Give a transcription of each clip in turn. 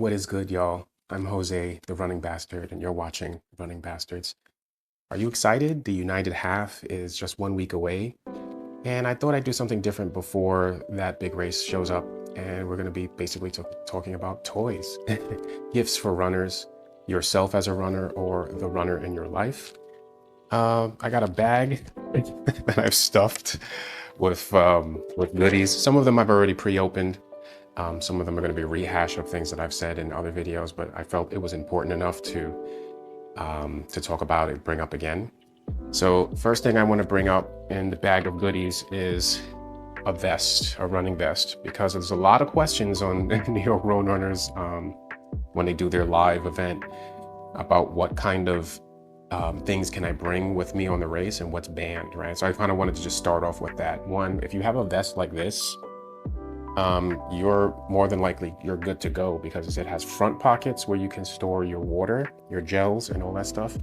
What is good, y'all? I'm Jose, the Running Bastard, and you're watching Running Bastards. Are you excited? The United Half is just 1 week away, and I thought I'd do something different before that big race shows up, and we're going to be basically talking about toys, gifts for runners, yourself as a runner, or the runner in your life. I got a bag that I've stuffed with goodies. Some of them I've already pre-opened. Some of them are going to be a rehash of things that I've said in other videos, but I felt it was important enough to talk about and bring up again. So first thing I want to bring up in the bag of goodies is a vest, a running vest, because there's a lot of questions on New York Road Runners when they do their live event about what kind of things can I bring with me on the race and what's banned, right? So I kind of wanted to just start off with that. One, if you have a vest like this, you're more than likely you're good to go because it has front pockets where you can store your water, your gels, and all that stuff.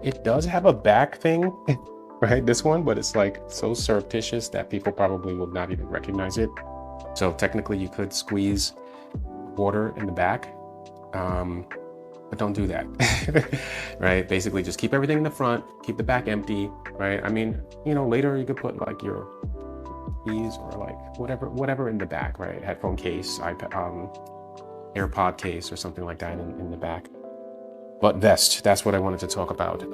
It does have a back thing, right? This one, but it's like so surreptitious that people probably will not even recognize it. So technically you could squeeze water in the back, but don't do that, right? Basically just keep everything in the front, keep the back empty, right? I mean, you know, later you could put like your keys or like whatever in the back, right? Headphone case, iPad, AirPod case or something like that in the back. But vest, that's what I wanted to talk about.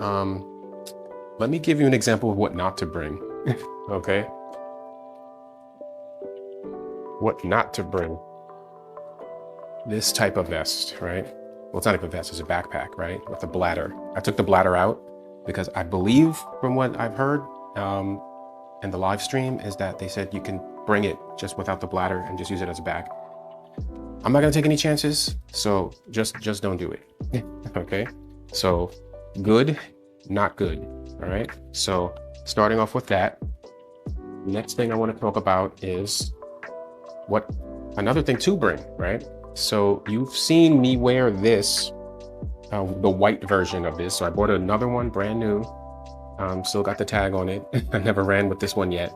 Let me give you an example of what not to bring, okay? What not to bring. This type of vest, right? Well, it's not even a vest, it's a backpack, right? With a bladder. I took the bladder out because I believe from what I've heard, in the live stream is that they said you can bring it just without the bladder and just use it as a bag. I'm not gonna take any chances, so just don't do it. Okay, so good, not good. All right, so starting off with that, next thing I want to talk about is another thing to bring, right? So you've seen me wear this, the white version of this. So I bought another one brand new. Still got the tag on it. I never ran with this one yet.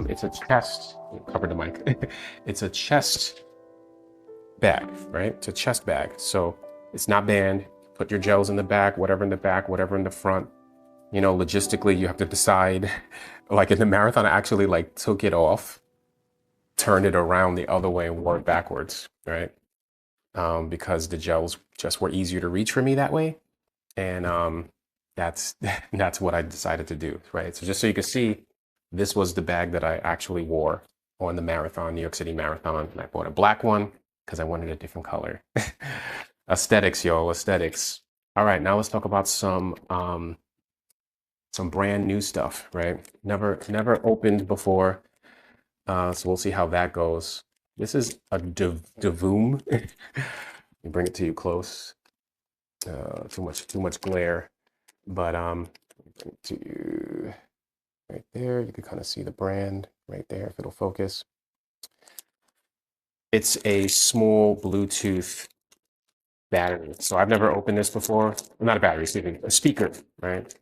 It's a chest, cover the mic. It's a chest bag, right? It's a chest bag. So it's not banned. Put your gels in the back, whatever in the back, whatever in the front. You know, logistically, you have to decide. Like in the marathon, I actually like took it off, turned it around the other way and wore it backwards, right? Because the gels just were easier to reach for me that way. And that's what I decided to do, right? So just so you can see, this was the bag that I actually wore on the marathon, New York City Marathon. And I bought a black one because I wanted a different color. Aesthetics, y'all, aesthetics. All right, now let's talk about some brand new stuff, right? Never opened before, so we'll see how that goes. This is a Divoom. Let me bring it to you close. Too much glare. But bring it to you right there. You can kind of see the brand right there if it'll focus. It's a small Bluetooth battery. So I've never opened this before. Not a battery, excuse me, a speaker, right?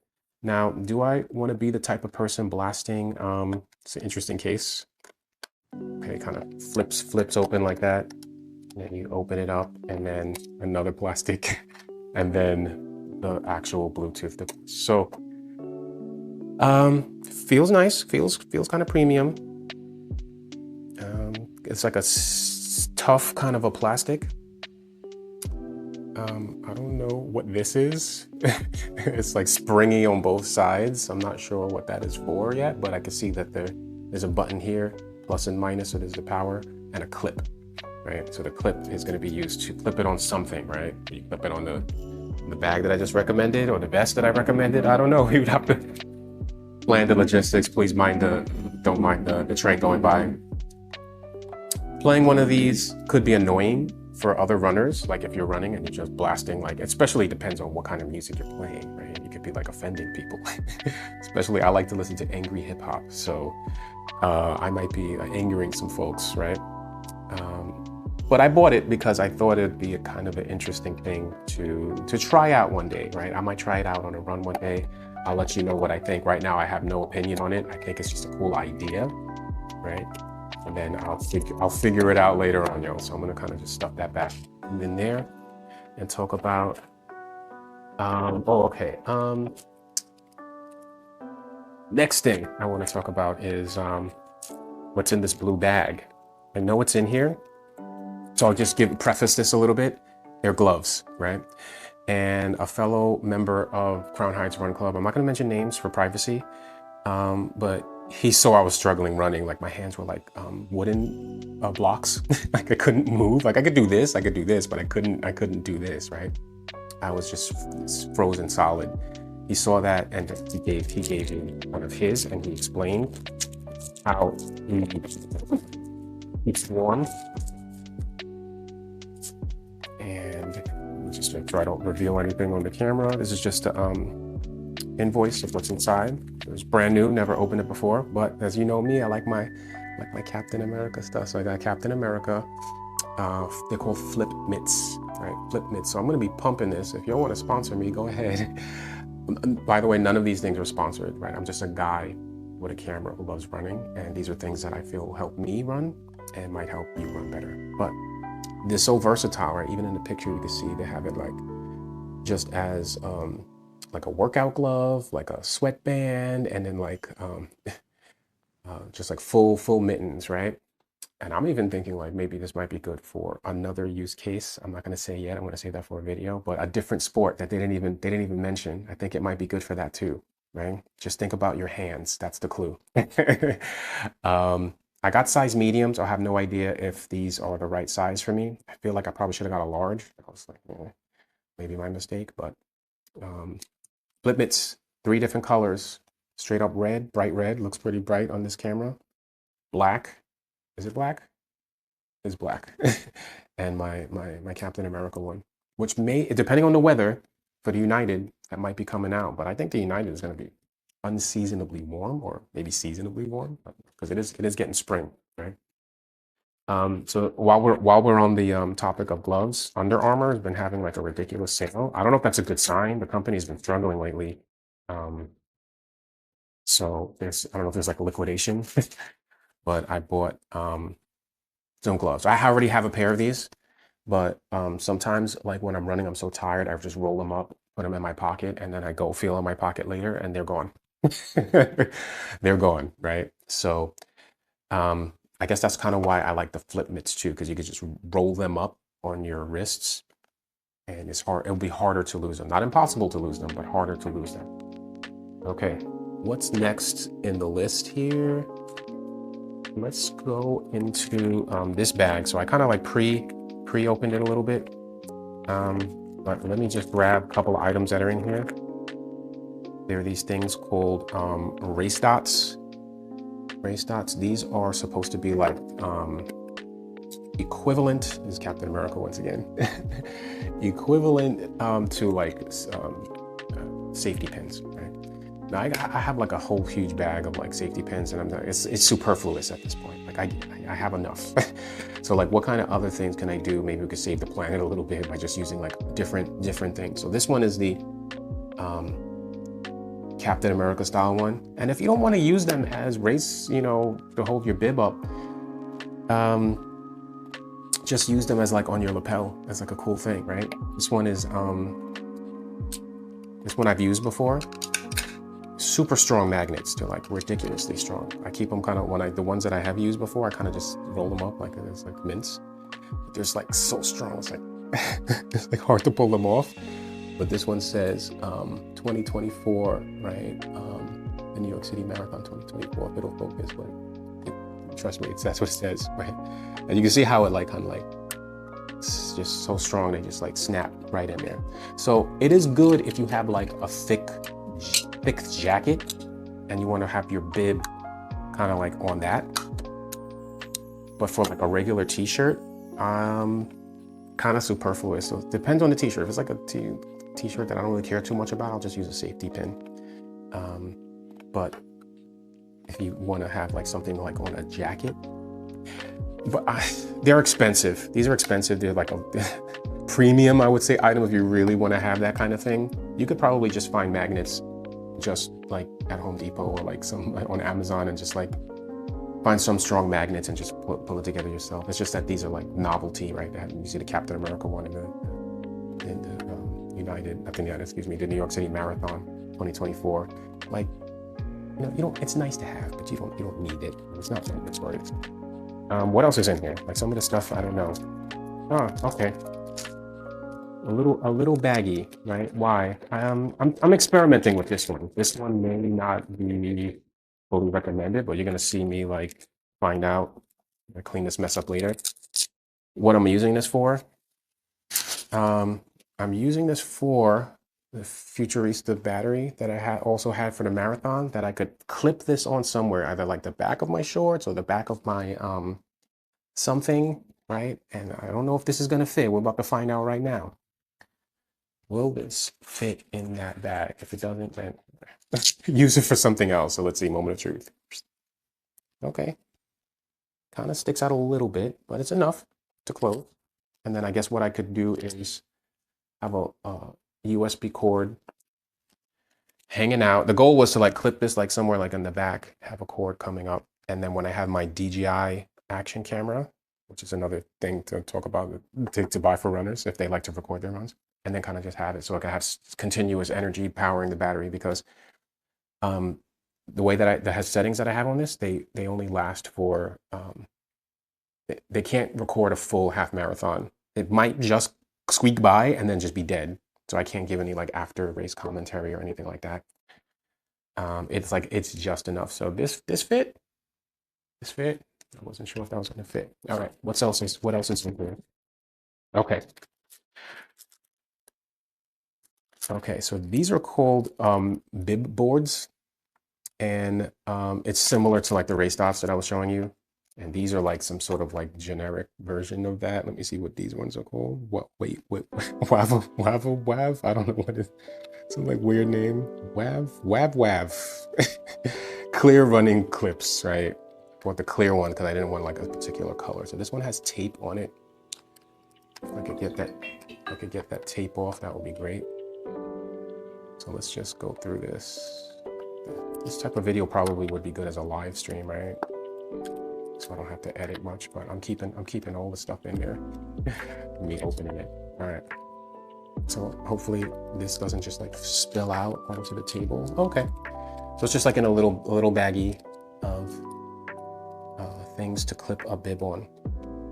Now, do I want to be the type of person blasting? It's an interesting case. Okay, it kind of flips open like that. And then you open it up and then another plastic and then the actual Bluetooth device. So feels nice, feels kind of premium. It's like a tough kind of a plastic. I don't know what this is. It's like springy on both sides. I'm not sure what that is for yet, but I can see that there's a button here, plus and minus, so there's the power, and a clip, right? So the clip is going to be used to clip it on something, right? You clip it on the bag that I just recommended or the vest that I recommended. I don't know. We would have to plan the logistics. Please don't mind the train going by. Playing one of these could be annoying for other runners. Like if you're running and you're just blasting, like, especially depends on what kind of music you're playing, right? You could be like offending people. Especially I like to listen to angry hip hop. So I might be angering some folks, right? But I bought it because I thought it'd be a kind of an interesting thing to try out one day, right? I might try it out on a run one day. I'll let you know what I think. Right now, I have no opinion on it. I think it's just a cool idea, right? And then I'll figure it out later on, y'all. So I'm gonna kind of just stuff that back in there and talk about, next thing I want to talk about is what's in this blue bag. I know it's in here, so I'll just preface this a little bit. They're gloves, right? And a fellow member of Crown Heights Run Club, I'm not going to mention names for privacy, but he saw I was struggling running. Like my hands were like wooden blocks. Like I couldn't move. Like I could do this, but I couldn't do this, right? I was just frozen solid. He saw that and he gave me one of his, and he explained how he keeps warm. And just make sure I don't reveal anything on the camera. This is just an invoice of what's inside. It was brand new, never opened it before. But as you know me, I like my Captain America stuff. So I got Captain America. They're called Flipmits, right? Flipmits. So I'm going to be pumping this. If you want to sponsor me, go ahead. By the way, none of these things are sponsored, right? I'm just a guy with a camera who loves running, and these are things that I feel help me run and might help you run better. But they're so versatile, right? Even in the picture, you can see they have it like just as like a workout glove, like a sweatband, and then like just like full mittens, right? And I'm even thinking like maybe this might be good for another use case. I'm not going to say yet. I'm going to save that for a video, but a different sport that they didn't even mention. I think it might be good for that too, right? Just think about your hands. That's the clue. I got size mediums. I have no idea if these are the right size for me. I feel like I probably should have got a large. I was like, maybe my mistake, but Flipmits, 3 different colors, straight up red, bright red, looks pretty bright on this camera. Black, is it black? It's black. And my Captain America one, which may, depending on the weather, for the United, that might be coming out, but I think the United is going to be unseasonably warm, or maybe seasonably warm, because it is getting spring, right? So while we're on the topic of gloves, Under Armour has been having like a ridiculous sale. I don't know if that's a good sign. The company's been struggling lately. So I don't know if there's like a liquidation, but I bought some gloves. I already have a pair of these, but sometimes like when I'm running, I'm so tired, I just roll them up, put them in my pocket, and then I go feel in my pocket later and they're gone. They're gone, right? So I guess that's kind of why I like the Flipmits too, because you could just roll them up on your wrists, and it'll be harder to lose them. Not impossible to lose them, but harder to lose them. Okay, what's next in the list here? Let's go into this bag. So I kind of like pre-opened it a little bit, but let me just grab a couple of items that are in here. There are these things called Racedots. Racedots. These are supposed to be like equivalent, this is Captain America once again, equivalent to like safety pins, right? Now I have like a whole huge bag of like safety pins, and it's superfluous at this point. Like I have enough. So like what kind of other things can I do? Maybe we could save the planet a little bit by just using like different things. So this one is the Captain America style one. And if you don't want to use them as race, to hold your bib up, just use them as like on your lapel. That's like a cool thing, right? This one is, this one I've used before. Super strong magnets. They're like ridiculously strong. I keep them kind of, the ones that I have used before, I kind of just roll them up like it's like mints. But they're just like so strong. It's like, it's like hard to pull them off. But this one says 2024, right? The New York City Marathon 2024. If it'll focus, but trust me, that's what it says, right? And you can see how it like kind of like, it's just so strong. They just like snap right in there. So it is good if you have like a thick jacket and you want to have your bib kind of like on that. But for like a regular t-shirt, kind of superfluous. So it depends on the t-shirt. If it's like a t-shirt that I don't really care too much about, I'll just use a safety pin. But if you want to have like something like on a jacket, but they're expensive. These are expensive. They're like a premium, I would say, item if you really want to have that kind of thing. You could probably just find magnets just like at Home Depot or like some on Amazon and just like find some strong magnets and just pull it together yourself. It's just that these are like novelty, right? You see the Captain America one in the the New York City Marathon 2024. Like, you don't. It's nice to have, but you don't need it. It's not that much for it. What else is in here? Like some of the stuff I don't know. Oh, okay. A little baggy, right? Why? I'm experimenting with this one. This one may not be fully recommended, but you're gonna see me like find out. I clean this mess up later. What I'm using this for? I'm using this for the Futurista battery that I also had for the marathon, that I could clip this on somewhere, either like the back of my shorts or the back of my something, right? And I don't know if this is gonna fit. We're about to find out right now. Will this fit in that bag? If it doesn't, then use it for something else. So let's see, moment of truth. Okay. Kind of sticks out a little bit, but it's enough to close. And then I guess what I could do is have a USB cord hanging out. The goal was to like clip this like somewhere like in the back, have a cord coming up. And then when I have my DJI action camera, which is another thing to talk about, to buy for runners if they like to record their runs, and then kind of just have it so I can have continuous energy powering the battery, because the way that the settings that I have on this, they only last for, they can't record a full half marathon. It might just squeak by and then just be dead. So I can't give any like after race commentary or anything like that. It's like, it's just enough. So this fit. I wasn't sure if that was going to fit. All right. What else is in here? Okay. Okay. So these are called BibBoards, and it's similar to like the Racedots that I was showing you. And these are like some sort of like generic version of that. Let me see what these ones are called. What? Wait. Wav? I don't know what it is. Some like weird name. Wav. Clear running clips, right? I want the clear one because I didn't want like a particular color. So this one has tape on it. If I could get that tape off, that would be great. So let's just go through this. This type of video probably would be good as a live stream, right? So I don't have to edit much, but I'm keeping all the stuff in there. Me opening it. All right. So hopefully this doesn't just like spill out onto the table. Okay. So it's just like in a little baggie of things to clip a bib on.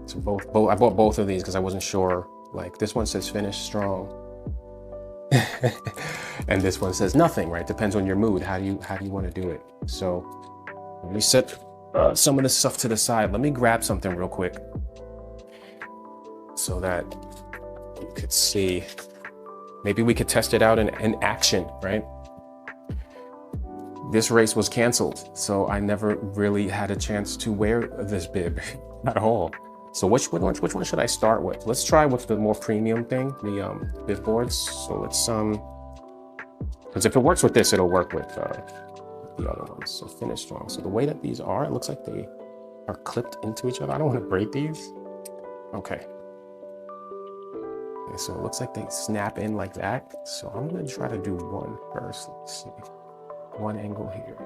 So I bought both of these because I wasn't sure. Like this one says finish strong, and this one says nothing. Right? Depends on your mood. How do you want to do it? So let me set some of this stuff to the side. Let me grab something real quick so that you could see. Maybe we could test it out in action, right? This race was canceled, so I never really had a chance to wear this bib at all. So which one should I start with? Let's try with the more premium thing, the BibBoards. So let's because if it works with this, it'll work with the other ones. So finish strong. So the way that these are, it looks like they are clipped into each other. I don't want to break these. Okay. Okay, so it looks like they snap in like that. So I'm gonna try to do one first. Let's see. One angle here.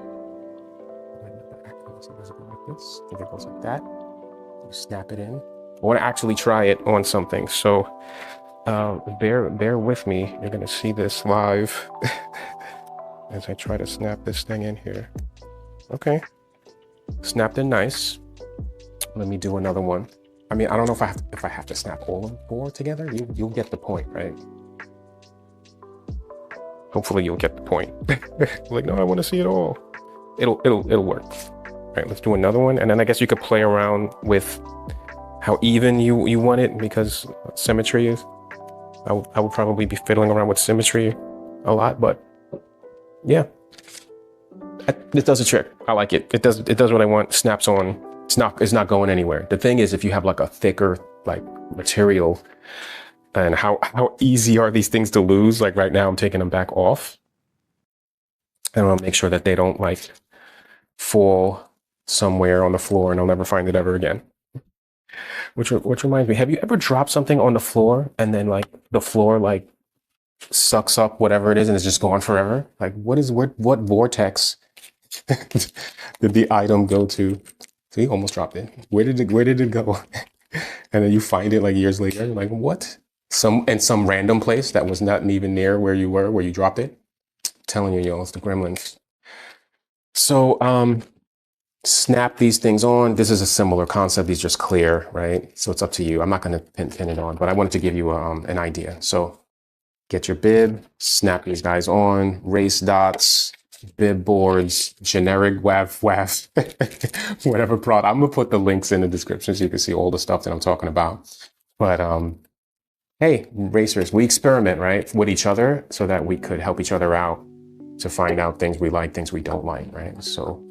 In the back. So does it go like this? I think it goes like that. You snap it in. I want to actually try it on something. So bear with me. You're gonna see this live as I try to snap this thing in here. Okay. Snapped in nice. Let me do another one. I mean, I don't know if I have to snap all four together. You'll get the point, right? Hopefully you'll get the point. Like, no, I want to see it all. It'll work. All right, let's do another one. And then I guess you could play around with how even you want it, because symmetry is, I would probably be fiddling around with symmetry a lot, but yeah. It does a trick. I like it. It does what I want. Snaps on. It's not going anywhere. The thing is, if you have like a thicker like material, and how easy are these things to lose? Like right now, I'm taking them back off. And I'll make sure that they don't like fall somewhere on the floor and I'll never find it ever again. Which reminds me, have you ever dropped something on the floor and then like the floor like sucks up whatever it is and it's just gone forever? Like what vortex did the item go to See, almost dropped it. Where did it go? And then you find it like years later. You're like, what? Some random place that was not even near where you were, where you dropped it. I'm telling you, y'all, it's the gremlins. So snap these things on. This is a similar concept. These just clear, right? So it's up to you. I'm not going to pin it on, but I wanted to give you an idea. So get your bib, snap these guys on, Racedots, BibBoards, generic WAV, whatever product. I'm gonna put the links in the description so you can see all the stuff that I'm talking about. But hey, racers, we experiment, right, with each other so that we could help each other out to find out things we like, things we don't like, right? So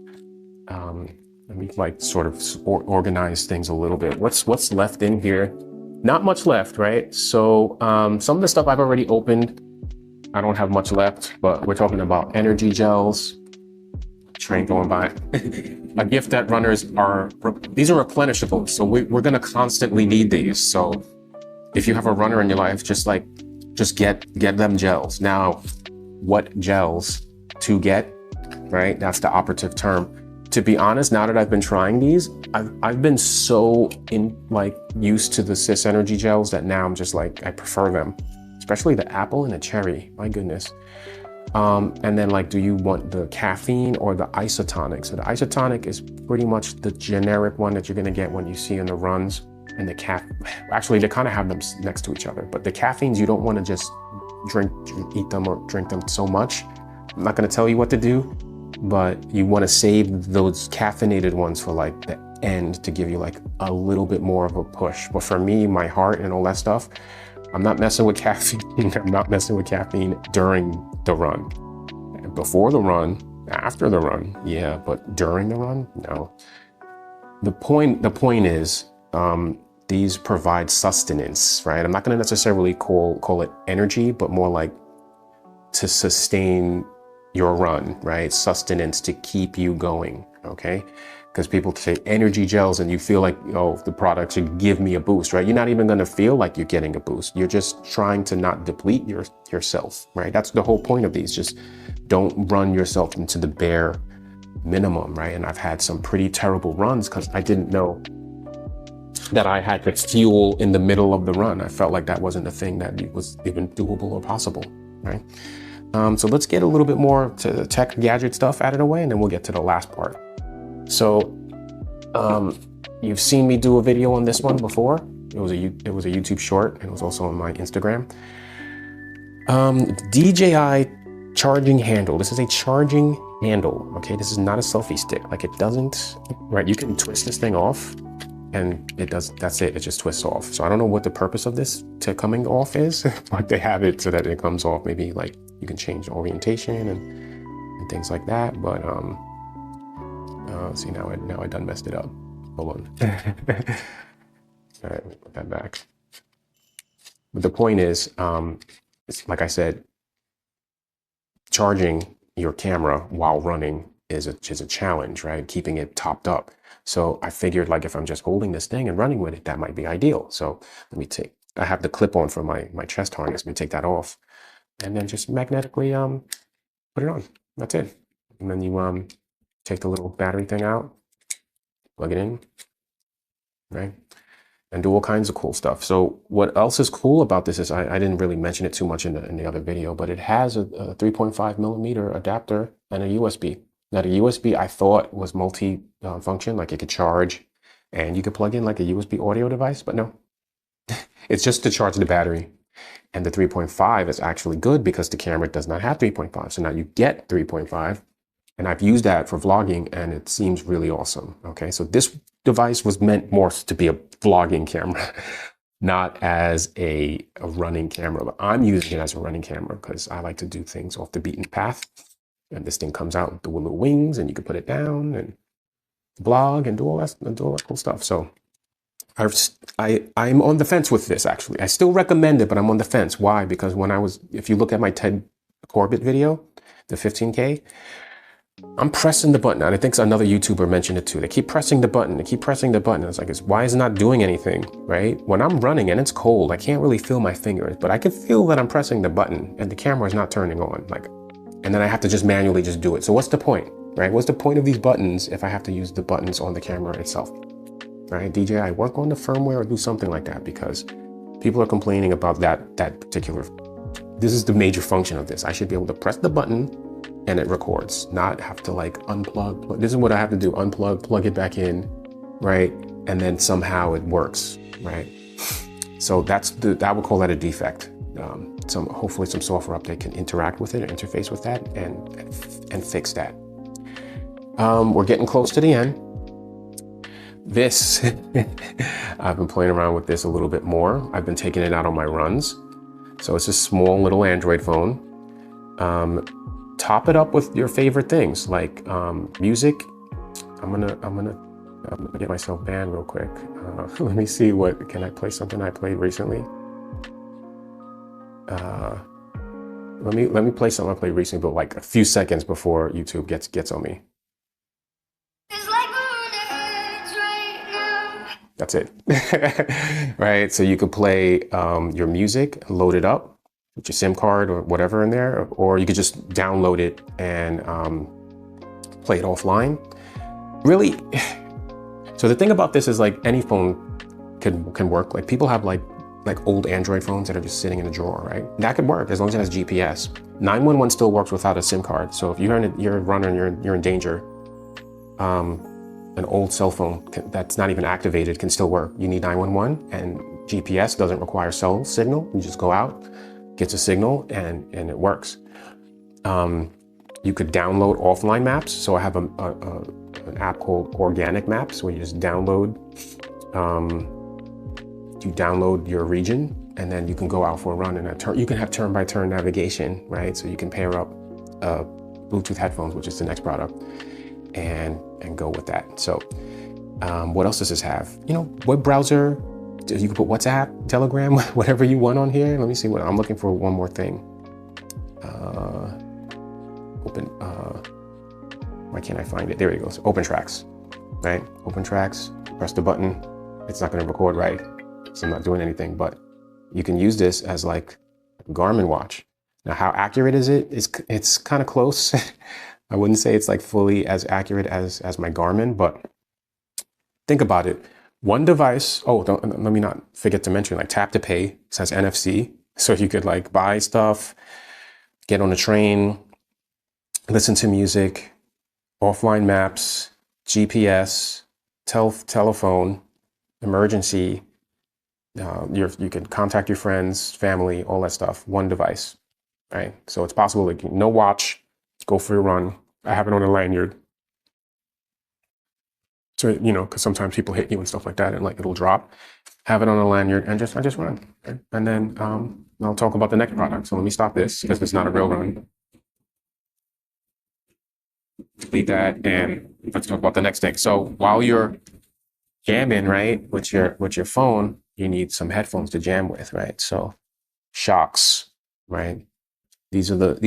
let me like sort of organize things a little bit. What's left in here? Not much left, right? So some of the stuff I've already opened. I don't have much left, but we're talking about energy gels. Train going by. A gift that runners these are replenishable. So we're gonna constantly need these. So if you have a runner in your life, just get them gels. Now, what gels to get, right? That's the operative term. To be honest, now that I've been trying these, I've been so used to the Cis energy gels that now I'm just like, I prefer them. Especially the apple and the cherry, my goodness. And then do you want the caffeine or the isotonic? So the isotonic is pretty much the generic one that you're gonna get when you see in the runs. And the actually they kind of have them next to each other, but the caffeines, you don't wanna just eat them or drink them so much. I'm not gonna tell you what to do, but you wanna save those caffeinated ones for the end to give you a little bit more of a push. But for me, my heart and all that stuff, I'm not messing with caffeine. I'm not messing with caffeine during the run. Before the run, after the run, yeah, but during the run, no. The point is, these provide sustenance, right? I'm not gonna necessarily call it energy, but more to sustain your run, right? Sustenance to keep you going, okay? Because people say energy gels and you feel like, oh, the product should give me a boost, right? You're not even gonna feel like you're getting a boost. You're just trying to not deplete yourself, right? That's the whole point of these. Just don't run yourself into the bare minimum, right? And I've had some pretty terrible runs because I didn't know that I had to fuel in the middle of the run. I felt like that wasn't a thing that was even doable or possible, right? So let's get a little bit more to the tech gadget stuff out of the way, and then we'll get to the last part. So you've seen me do a video on this one before. It was a YouTube short, and it was also on my Instagram. DJI charging handle. This is a charging handle, okay? This is not a selfie stick. It doesn't, right? You can twist this thing off and that's it just twists off. So I don't know what the purpose of this to coming off is, but they have it so that it comes off. Maybe you can change the orientation and things like that. But see, now I done messed it up. Hold on. All right, let me put that back. But the point is, it's like I said, charging your camera while running is a challenge, right? Keeping it topped up. So I figured if I'm just holding this thing and running with it, that might be ideal. So I have the clip on for my chest harness. Let me take that off and then just magnetically put it on. That's it. And then you take the little battery thing out, plug it in, right? And do all kinds of cool stuff. So what else is cool about this is I didn't really mention it too much in the other video, but it has a 3.5 millimeter adapter and a USB. Now the USB I thought was multi-function, it could charge and you could plug in a USB audio device, but no. It's just to charge the battery. And the 3.5 is actually good because the camera does not have 3.5. So now you get 3.5. And I've used that for vlogging and it seems really awesome. Okay, so this device was meant more to be a vlogging camera, not as a running camera. But I'm using it as a running camera because I like to do things off the beaten path. And this thing comes out with the little wings and you can put it down and vlog and do all that cool stuff. So I'm on the fence with this actually. I still recommend it, but I'm on the fence. Why? Because if you look at my Ted Corbett video, the 15K, I'm pressing the button. And I think another YouTuber mentioned it too. They keep pressing the button. They keep pressing the button. It's why is it not doing anything, right? When I'm running and it's cold, I can't really feel my fingers, but I can feel that I'm pressing the button and the camera is not turning on. And then I have to just manually just do it. So what's the point? right? What's the point of these buttons if I have to use the buttons on the camera itself, right? DJI, work on the firmware or do something like that, because people are complaining about that particular. This is the major function of this. I should be able to press the button and it records, not have to like unplug. This is what I have to do: unplug, plug it back in, right? And then somehow it works, right? So I would call that a defect. Hopefully some software update can interact with it, or interface with that, and fix that. We're getting close to the end. This, I've been playing around with this a little bit more. I've been taking it out on my runs. So it's a small little Android phone. Top it up with your favorite things like music. I'm gonna get myself banned real quick. Let me see, can I play something I played recently? Let me play something I played recently, but like a few seconds before YouTube gets on me. That's it. Right? So you could play your music, load it up with your SIM card or whatever in there, or you could just download it and play it offline. Really, so the thing about this is like any phone can work. Like people have like old Android phones that are just sitting in a drawer, right? That could work as long as it has GPS. 911 still works without a SIM card. So if you're a runner and you're in danger, an old cell phone that's not even activated can still work. You need 911, and GPS doesn't require cell signal. You just go out, gets a signal, and it works. You could download offline maps. So I have an app called Organic Maps, where you just download your region, and then you can go out for a run, and you can have turn-by-turn navigation, right? So you can pair up Bluetooth headphones, which is the next product, and go with that. So what else does this have? Web browser. You can put WhatsApp, Telegram, whatever you want on here. Let me see what I'm looking for. One more thing. Why can't I find it? There it goes. Open Tracks, right? Open Tracks. Press the button. It's not going to record, right? So I'm not doing anything, but you can use this as like a Garmin watch. Now, how accurate is it? It's kind of close. I wouldn't say it's like fully as accurate as my Garmin, but think about it. One device. Oh, let me not forget to mention, like tap to pay. It has NFC, so you could like buy stuff, get on a train, listen to music, offline maps, GPS, telephone, emergency. You can contact your friends, family, all that stuff. One device, right? So it's possible, like no watch, go for a run. I have it on a lanyard. So, because sometimes people hit you and stuff like that, and like it'll drop. Have it on a lanyard and I just run. Okay? And then I'll talk about the next product. So let me stop this because it's not a real run. Delete that, and let's talk about the next thing. So while you're jamming, right, with your phone, you need some headphones to jam with, right? So shocks, right? These are not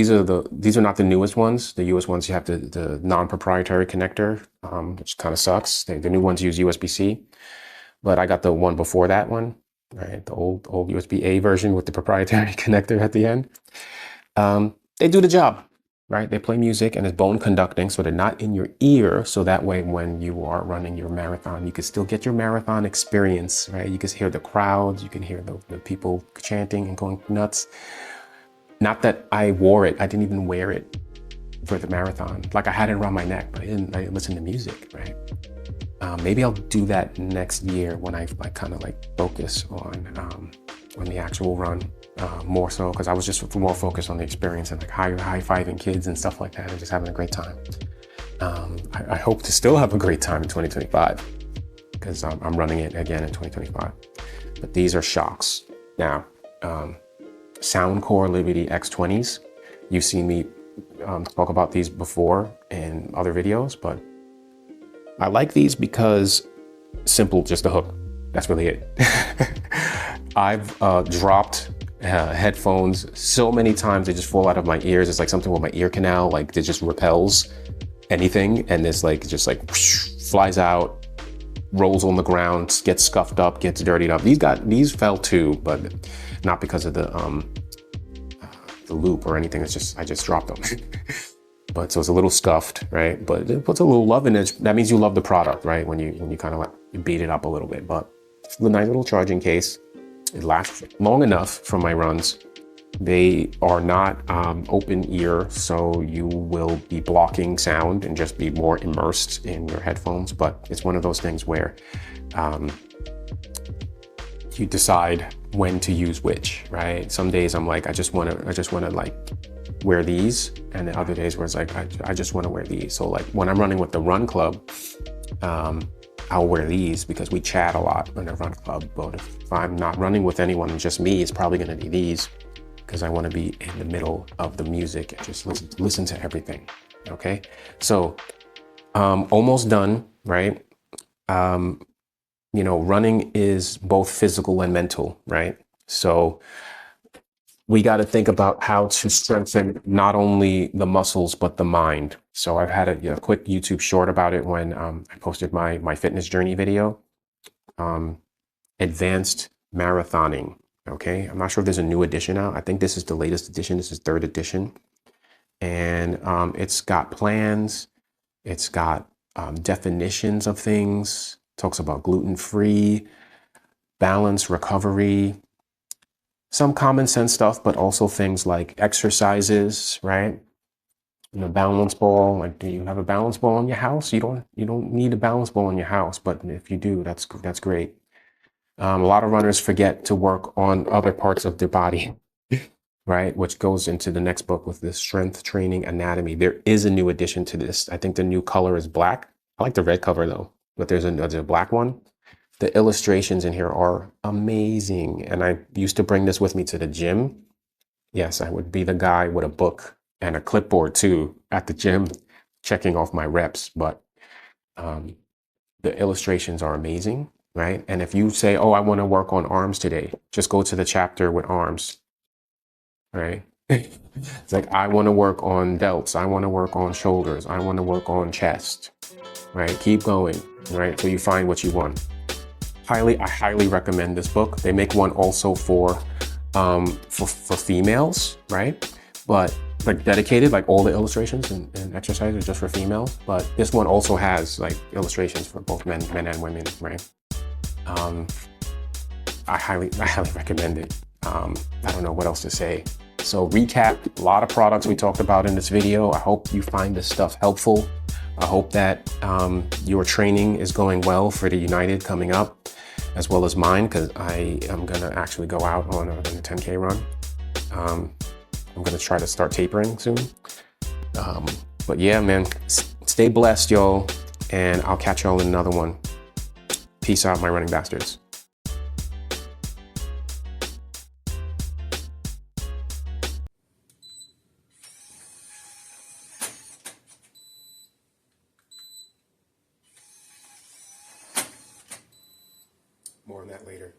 the newest ones. The newest ones, you have the non-proprietary connector, which kind of sucks. The new ones use USB-C, but I got the one before that one, right? The old USB-A version with the proprietary connector at the end. They do the job, right? They play music and it's bone conducting, so they're not in your ear. So that way, when you are running your marathon, you can still get your marathon experience, right? You can hear the crowds, you can hear the people chanting and going nuts. Not that I wore it. I didn't even wear it for the marathon. Like I had it around my neck, but I didn't listen to music, right? Maybe I'll do that next year when I kind of like focus on the actual run more so, because I was just more focused on the experience and like high-fiving kids and stuff like that and just having a great time. I hope to still have a great time in 2025 because I'm running it again in 2025. But these are shocks. Now, Soundcore Liberty X20s. You've seen me talk about these before in other videos, but I like these because simple, just a hook. That's really it. I've dropped headphones so many times they just fall out of my ears. It's like something with my ear canal, like it just repels anything, and this like just like whoosh, flies out, rolls on the ground, gets scuffed up, gets dirtied up. These fell too, but not because of the loop or anything. It's just I just dropped them. but so it's a little scuffed, right? But it puts a little love in it. That means you love the product, right? When you kind of like you beat it up a little bit, but it's a nice little charging case. It lasts long enough for my runs. They are not open ear, so you will be blocking sound and just be more immersed in your headphones. But it's one of those things where you decide when to use which, right? Some days I'm like, I just want to like wear these, and then other days where it's like, I just want to wear these. So like when I'm running with the run club, I'll wear these because we chat a lot in the run club. But if I'm not running with anyone and just me, it's probably going to be these, because I want to be in the middle of the music and just listen to everything. Okay, so almost done, right? You know, running is both physical and mental, right? So we got to think about how to strengthen not only the muscles, but the mind. So I've had a quick YouTube short about it when I posted my fitness journey video, advanced marathoning. Okay, I'm not sure if there's a new edition out. I think this is the latest edition. This is 3rd edition. And it's got plans. It's got definitions of things. Talks about gluten-free, balance, recovery, some common sense stuff, but also things like exercises, right? You know, balance ball. Like, do you have a balance ball in your house? You don't need a balance ball in your house, but if you do, that's great. A lot of runners forget to work on other parts of their body, right? Which goes into the next book with this strength training anatomy. There is a new addition to this. I think the new color is black. I like the red cover though, but there's a black one. The illustrations in here are amazing. And I used to bring this with me to the gym. Yes, I would be the guy with a book and a clipboard too at the gym, checking off my reps. But the illustrations are amazing, right? And if you say, oh, I want to work on arms today, just go to the chapter with arms, right? It's like, I want to work on delts. I want to work on shoulders. I want to work on chest, right? Keep going, right? So you find what you want. I highly recommend this book. They make one also for females, right? But like dedicated, like all the illustrations and exercises are just for females. But this one also has like illustrations for both men and women, right? I highly recommend it. I don't know what else to say. So recap, a lot of products we talked about in this video. I hope you find this stuff helpful. I hope that your training is going well for the United coming up, as well as mine, because I am gonna actually go out on a 10K run. I'm gonna try to start tapering soon. But yeah, man, stay blessed, y'all, and I'll catch y'all in another one. Peace out, my running bastards. More on that later.